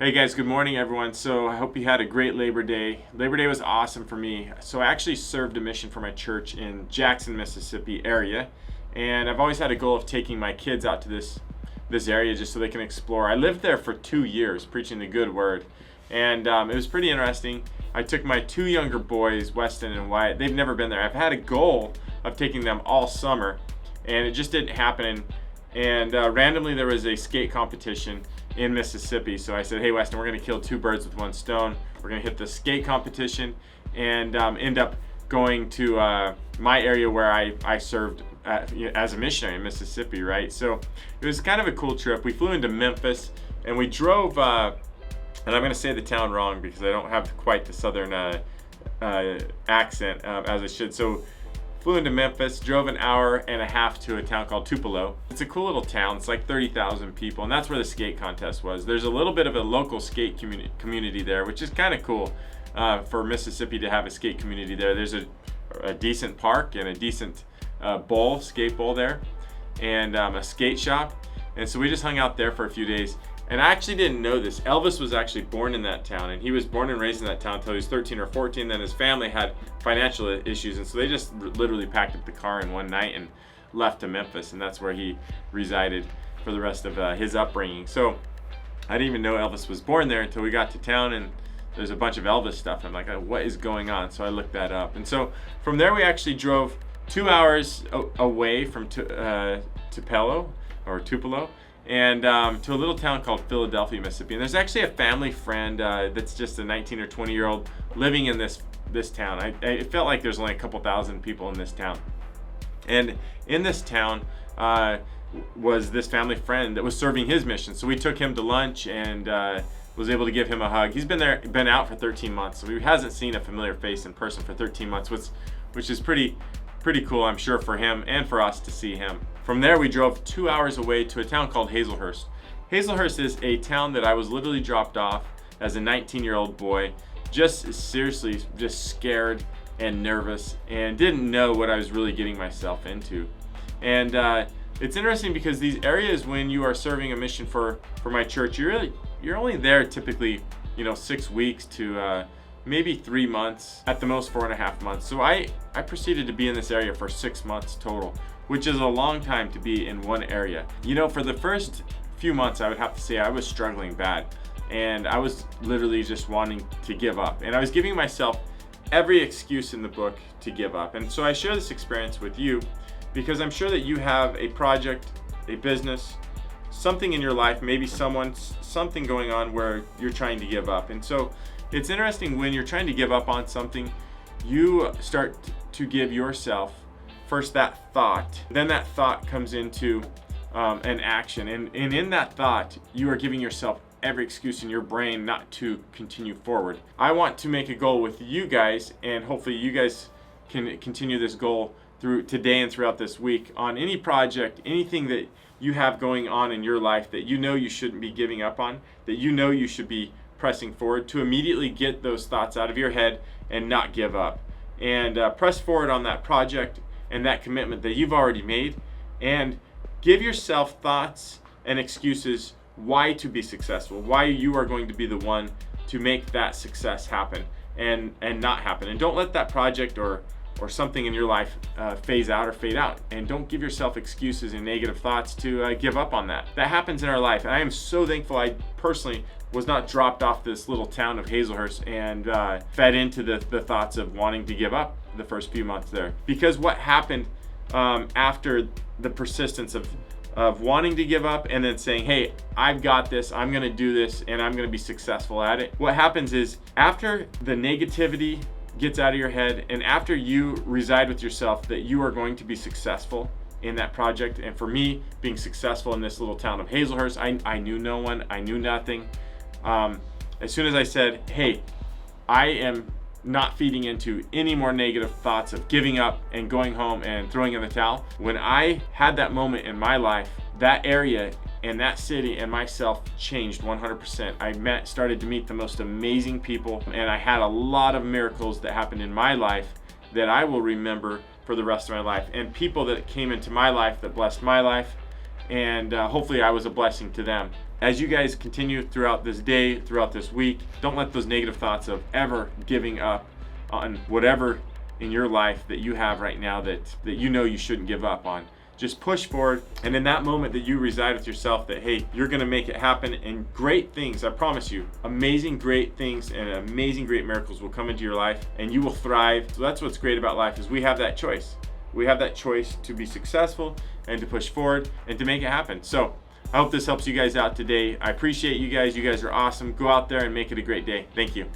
Hey guys, good morning everyone. So I hope you had a great Labor Day. Labor Day was awesome for me. So I actually served a mission for my church in Jackson, Mississippi area. And I've always had a goal of taking my kids out to this area just so they can explore. I lived there for 2 years preaching the good word. And it was pretty interesting. I took my two younger boys, Weston and Wyatt. They've never been there. I've had a goal of taking them all summer and it just didn't happen. And randomly there was a skate competition in Mississippi. So I said, hey Weston, we're gonna kill two birds with one stone. We're gonna hit the skate competition and end up going to my area where I served as a missionary in Mississippi, right? So it was kind of a cool trip. We flew into Memphis and we drove, and I'm gonna say the town wrong because I don't have quite the southern accent as I should. So flew into Memphis, drove an hour and a half to a town called Tupelo. It's a cool little town. It's like 30,000 people, and that's where the skate contest was. There's a little bit of a local skate community there, which is kind of cool for Mississippi to have a skate community there. There's a decent park and a decent skate bowl there, and a skate shop. And so we just hung out there for a few days. And I actually didn't know this. Elvis was actually born in that town, and he was born and raised in that town until he was 13 or 14. Then his family had financial issues, and so they just literally packed up the car in one night and left to Memphis, and that's where he resided for the rest of his upbringing. So I didn't even know Elvis was born there until we got to town, and there's a bunch of Elvis stuff. I'm like, what is going on? So I looked that up, and so from there we actually drove 2 hours away from Tupelo, and to a little town called Philadelphia, Mississippi. And there's actually a family friend that's just a 19 or 20-year-old living in this town. It felt like there's only a couple thousand people in this town. And in this town was this family friend that was serving his mission. So we took him to lunch and was able to give him a hug. He's been out for 13 months, so he hasn't seen a familiar face in person for 13 months, which is pretty cool, I'm sure, for him and for us to see him. From there, we drove 2 hours away to a town called Hazelhurst. Hazelhurst is a town that I was literally dropped off as a 19-year-old boy, just scared and nervous and didn't know what I was really getting myself into. And it's interesting because these areas, when you are serving a mission for my church, you're only there typically 6 weeks to maybe 3 months, at the most 4.5 months. So I proceeded to be in this area for 6 months total, which is a long time to be in one area. For the first few months, I would have to say I was struggling bad, and I was literally just wanting to give up. And I was giving myself every excuse in the book to give up. And so I share this experience with you because I'm sure that you have a project, a business, something in your life, maybe something going on where you're trying to give up. And so it's interesting, when you're trying to give up on something, you start to give yourself first that thought, then that thought comes into an action, and in that thought you are giving yourself every excuse in your brain not to continue forward. I want to make a goal with you guys, and hopefully you guys can continue this goal through today and throughout this week on any project, anything that you have going on in your life that you shouldn't be giving up on, that you should be pressing forward, to immediately get those thoughts out of your head and not give up, and press forward on that project and that commitment that you've already made, and give yourself thoughts and excuses why to be successful, why you are going to be the one to make that success happen and not happen. And don't let that project or something in your life phase out or fade out, and don't give yourself excuses and negative thoughts to give up on that. That happens in our life, and I am so thankful I personally was not dropped off this little town of Hazelhurst and fed into the thoughts of wanting to give up the first few months there. Because what happened after the persistence of wanting to give up and then saying, hey, I've got this, I'm gonna do this, and I'm gonna be successful at it. What happens is, after the negativity gets out of your head, and after you reside with yourself that you are going to be successful in that project, and for me, being successful in this little town of Hazelhurst, I knew no one, I knew nothing. As soon as I said, hey, I am not feeding into any more negative thoughts of giving up and going home and throwing in the towel, when I had that moment in my life, that area and that city and myself changed 100%. I started to meet the most amazing people, and I had a lot of miracles that happened in my life that I will remember for the rest of my life, and people that came into my life that blessed my life, and hopefully I was a blessing to them. as you guys continue throughout this day, throughout this week, don't let those negative thoughts of ever giving up on whatever in your life that you have right now that you know you shouldn't give up on. Just push forward, and in that moment that you reside with yourself, that hey, you're gonna make it happen, and great things, I promise you, amazing great things and amazing great miracles will come into your life, and you will thrive. So that's what's great about life, is we have that choice. We have that choice to be successful and to push forward and to make it happen. So I hope this helps you guys out today. I appreciate you guys. You guys are awesome. Go out there and make it a great day. Thank you.